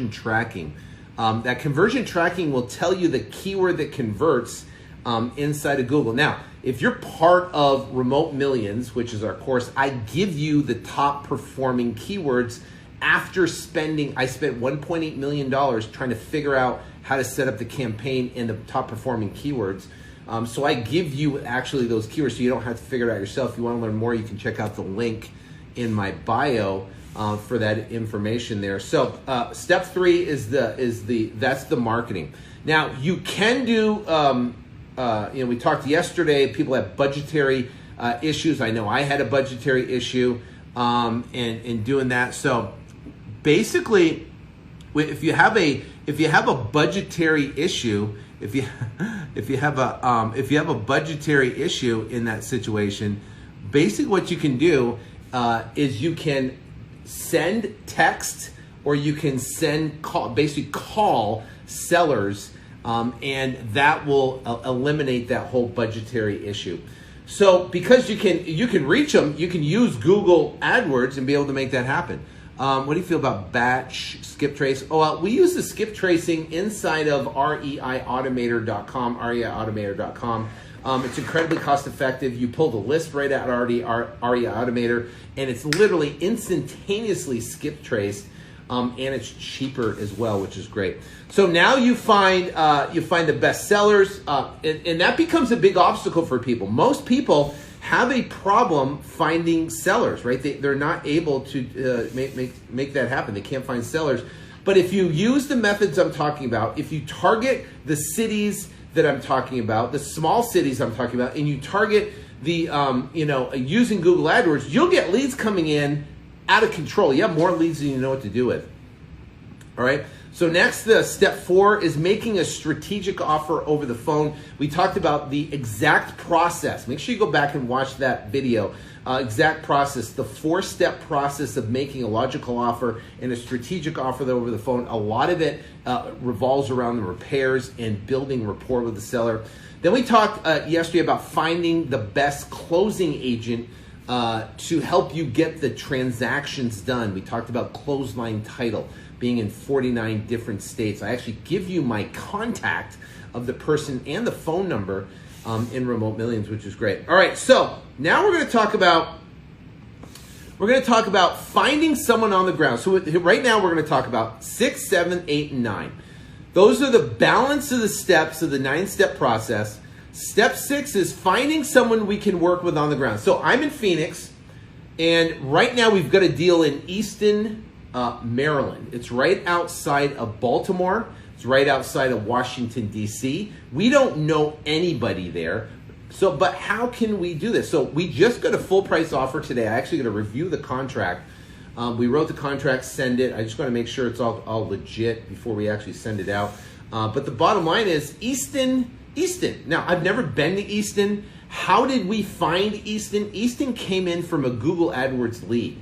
conversion tracking. That conversion tracking will tell you the keyword that converts inside of Google. Now, if you're part of Remote Millions, which is our course, I give you the top performing keywords after I spent $1.8 million trying to figure out how to set up the campaign in the top performing keywords. So I give you actually those keywords so you don't have to figure it out yourself. If you want to learn more, you can check out the link in my bio for that information there. So step 3 that's the marketing. Now you can do, we talked yesterday, people have budgetary issues. I know I had a budgetary issue in doing that. So basically, if you have a budgetary issue, if you have a budgetary issue in that situation, basically what you can do is you can send text or you can call sellers, and that will eliminate that whole budgetary issue. So because you can reach them, you can use Google AdWords and be able to make that happen. What do you feel about batch skip trace? Oh, well, we use the skip tracing inside of reiautomator.com, It's incredibly cost effective. You pull the list right out of REI Automator, and it's literally instantaneously skip traced, and it's cheaper as well, which is great. So now you find the best sellers, and that becomes a big obstacle for people. Most people have a problem finding sellers, right? They're not able to make that happen. They can't find sellers. But if you use the methods I'm talking about, if you target the cities that I'm talking about, the small cities I'm talking about, and you target the, using Google AdWords, you'll get leads coming in out of control. You have more leads than you know what to do with. All right. So next, step 4 is making a strategic offer over the phone. We talked about the exact process. Make sure you go back and watch that video. Exact process, the 4-step process of making a logical offer and a strategic offer over the phone. A lot of it revolves around the repairs and building rapport with the seller. Then we talked yesterday about finding the best closing agent to help you get the transactions done. We talked about clothesline title being in 49 different states. I actually give you my contact of the person and the phone number in Remote Millions, which is great. All right, so now we're going to talk about finding someone on the ground. So right now we're going to talk about 6, 7, 8, and 9. Those are the balance of the steps of the 9-step process. Step 6 is finding someone we can work with on the ground. So I'm in Phoenix, and right now we've got a deal in Easton, Maryland. It's right outside of Baltimore. It's right outside of Washington, D.C. We don't know anybody there. So, but how can we do this? So we just got a full price offer today. I actually got to review the contract. We wrote the contract, send it. I just want to make sure it's all legit before we actually send it out. But the bottom line is Easton. Now, I've never been to Easton. How did we find Easton? Easton came in from a Google AdWords lead.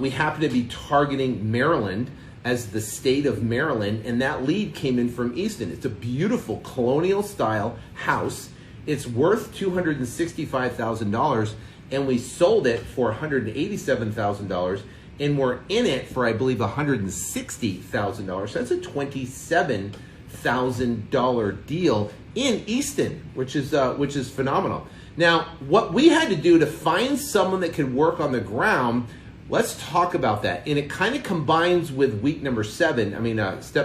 We happen to be targeting Maryland as the state of Maryland, and that lead came in from Easton. It's a beautiful colonial style house. It's worth $265,000, and we sold it for $187,000, and we're in it for, I believe, $160,000. So that's a $27,000 deal in Easton, which is phenomenal. Now, what we had to do to find someone that could work on the ground, let's talk about that. And it kind of combines with step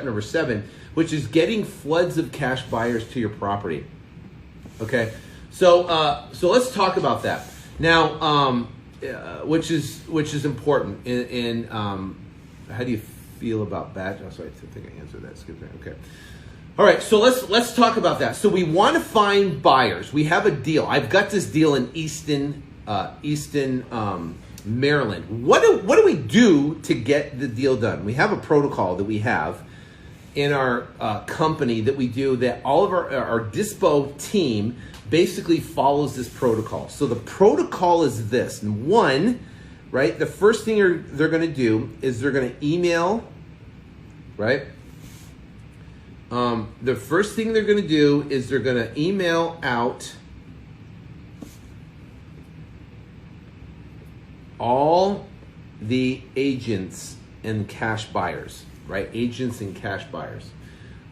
number 7, which is getting floods of cash buyers to your property. Okay, so let's talk about that now, which is important. In how do you feel about that? Oh, sorry, I think I answered that. Skip that. Okay. All right, so let's talk about that. So we want to find buyers. We have a deal. I've got this deal in Easton, Maryland. What do we do to get the deal done? We have a protocol that we have in our company that we do, that all of our Dispo team basically follows this protocol. So the protocol is this. And 1, right, the first thing they're going to do is they're going to email, right? The first thing they're going to do is they're going to email out all the agents and cash buyers. right? Agents and cash buyers.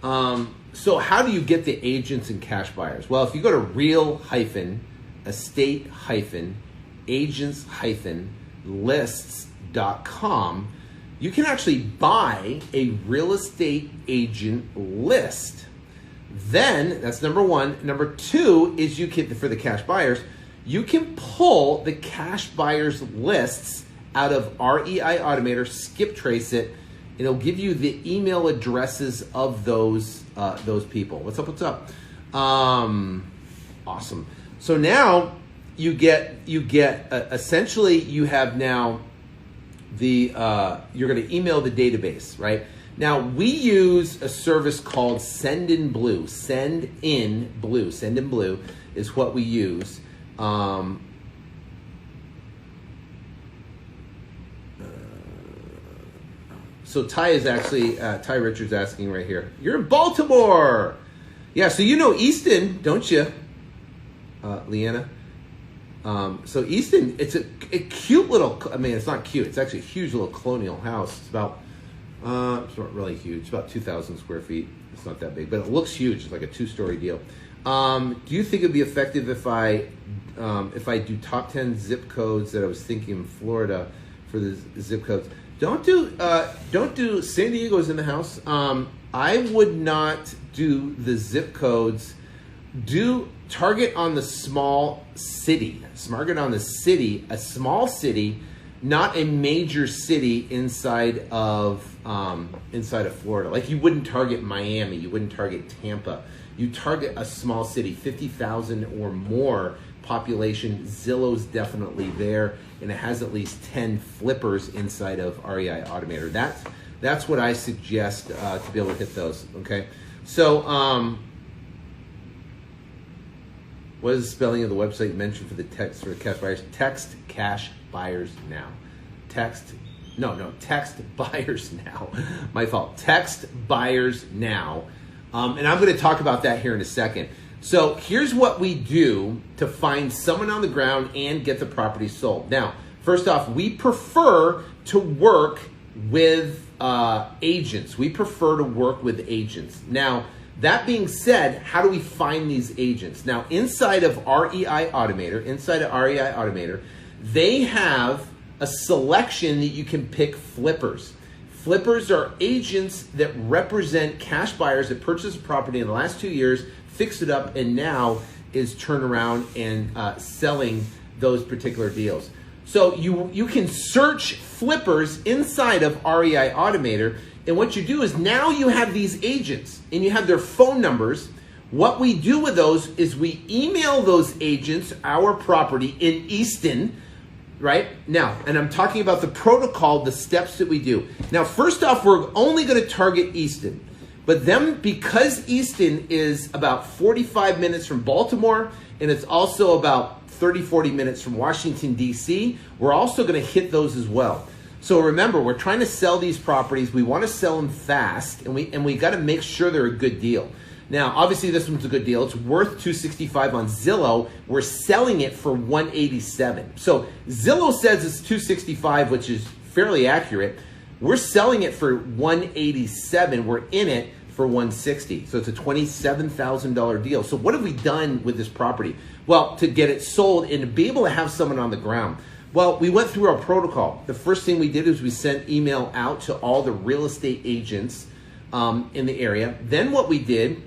So how do you get the agents and cash buyers? Well, if you go to real-estate-agents-lists.com, you can actually buy a real estate agent list. Then, that's number one. Number two is you can, for the cash buyers, you can pull the cash buyers lists out of REI Automator, skip trace it, and it'll give you the email addresses of those people. What's up? What's up? Awesome. So now you get essentially you have now the you're going to email the database, right? Now we use a service called Sendinblue. Sendinblue is what we use. So Ty is actually, Ty Richards asking right here, you're in Baltimore. Yeah, so you know Easton, don't you, Leanna? So Easton, it's a cute little, I mean, it's not cute. It's actually a huge little colonial house. It's about, it's not really huge. It's about 2,000 square feet. It's not that big, but it looks huge. It's like a 2-story deal. Do you think it'd be effective if I do top 10 zip codes that I was thinking in Florida for the zip codes? Don't do San Diego's in the house. I would not do the zip codes. Do target on the small city. Target on the city, a small city, not a major city inside of Florida. Like you wouldn't target Miami, you wouldn't target Tampa. You target a small city, 50,000 or more population. Zillow's definitely there, and it has at least 10 flippers inside of REI Automator. That's what I suggest to be able to hit those. Okay, so what is the spelling of the website mentioned for the text for the cash buyers? Text cash buyers now. Text buyers now. My fault. Text buyers now. And I'm going to talk about that here in a second. So here's what we do to find someone on the ground and get the property sold. Now, first off, we prefer to work with agents. We prefer to work with agents. Now, that being said, how do we find these agents? Now, inside of REI Automator, they have a selection that you can pick flippers. Flippers are agents that represent cash buyers that purchased a property in the last 2 years, fixed it up, and now is turning around and selling those particular deals. So you can search flippers inside of REI Automator, and what you do is now you have these agents and you have their phone numbers. What we do with those is we email those agents our property in Easton, right? Now, and I'm talking about the protocol, the steps that we do. Now, first off, we're only going to target Easton. But then, because Easton is about 45 minutes from Baltimore, and it's also about 30-40 minutes from Washington, D.C., we're also going to hit those as well. So remember, we're trying to sell these properties. We want to sell them fast, and we got to make sure they're a good deal. Now, obviously, this one's a good deal. It's worth $265 on Zillow. We're selling it for $187. So Zillow says it's $265, which is fairly accurate. We're selling it for $187. We're in it for $160. So it's a $27,000 deal. So what have we done with this property? Well, to get it sold and to be able to have someone on the ground. Well, we went through our protocol. The first thing we did is we sent email out to all the real estate agents in the area. Then what we did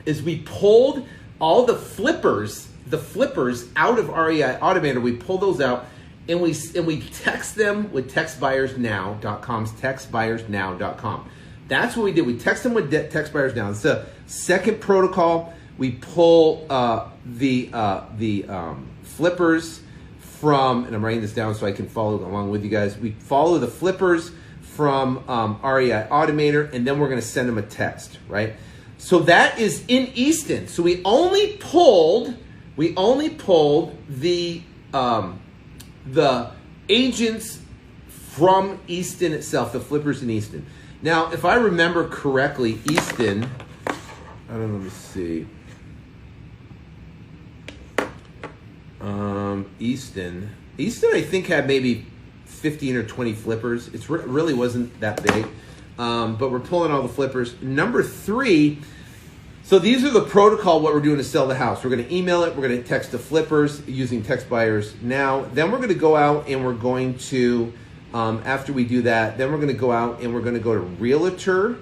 is we pulled all the flippers out of REI Automator. We pulled those out and we text them with textbuyersnow.com's textbuyersnow.com. That's what we did. We text them with Text Buyers Now. It's the second protocol. We pull the flippers from, and I'm writing this down so I can follow along with you guys. We follow the flippers from REI Automator, and then we're going to send them a text, right? So that is in Easton. So we only pulled the agents from Easton itself, the flippers in Easton. Now, if I remember correctly, Easton, I don't know, let me see. Easton, I think had maybe 15 or 20 flippers. It really wasn't that big. but we're pulling all the flippers. Number 3, so these are the protocol, what we're doing to sell the house. We're going to email it. We're going to text the flippers using Text Buyers Now. Then we're going to go out and we're going to, after we do that, then we're going to go out and we're going to go to Realtor.com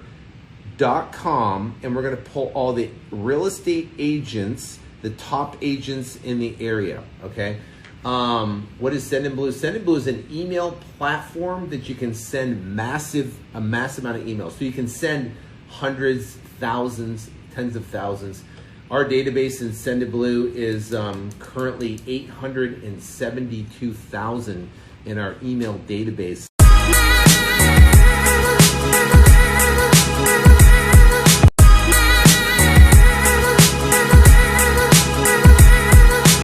and we're going to pull all the real estate agents, the top agents in the area, okay? What is Sendinblue? Sendinblue is an email platform that you can send a massive amount of emails. So you can send hundreds, thousands, tens of thousands. Our database in Sendinblue is currently 872,000 in our email database.